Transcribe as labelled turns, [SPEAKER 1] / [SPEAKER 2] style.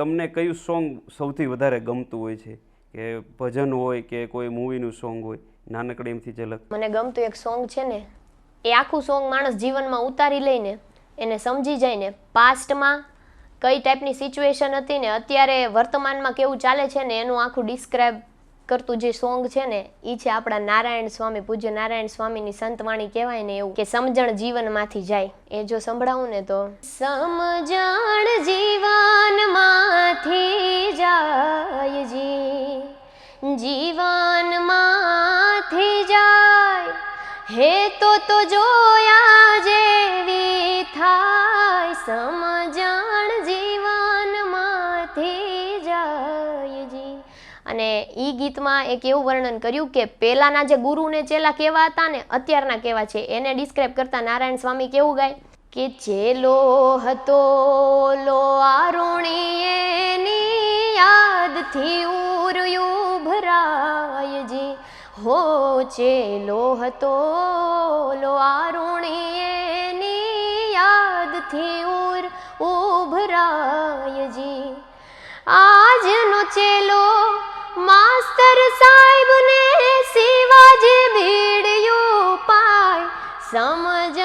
[SPEAKER 1] તમને કયું સોંગ સૌથી વધારે ગમતું હોય છે, કે ભજન હોય કે કોઈ મૂવીનું સોંગ હોય? નાનકડી એમથી ઝલક.
[SPEAKER 2] મને ગમતું એક સોંગ છે ને, એ આખું સોંગ માણસ જીવનમાં ઉતારી લઈને એને સમજી જાય ને, પાસ્ટમાં કઈ ટાઈપની સિચ્યુએશન હતી ને અત્યારે વર્તમાનમાં કેવું ચાલે છે ને એનું આખું ડિસ્ક્રાઇબ કરતું જે સોંગ છે ને એ છે આપણા નારાયણ સ્વામી, પૂજ્ય નારાયણ સ્વામીની સંતવાણી કહેવાય ને એવું, કે સમજણ જીવનમાંથી જાય. એ જો સંભળાવું ને તો, સમજણ જીવનમાંથી જાય જી, જીવનમાંથી જાય હે તો જોયા જેવી થાય, સમજણ જીવનમાંથી જાય જી. અને ઈ ગીતમાં એક એવું વર્ણન કર્યું કે પહેલાના જે ગુરુને ચેલા કેવા હતા ને અત્યારના કેવા છે એને ડિસ્ક્રાઇબ કરતા નારાયણ સ્વામી કેવું ગાય કે ચેલો હતો લો આરુણી એની યાદથી ઉર્યું ભરાય જી, હો ચેલો હતો લો આરુણી એની યાદથી ઉભરાય જી. આજનો ચેલો માસ્તર સાહેબ ને શિવાજી ભીડ્યું પાય, સમજ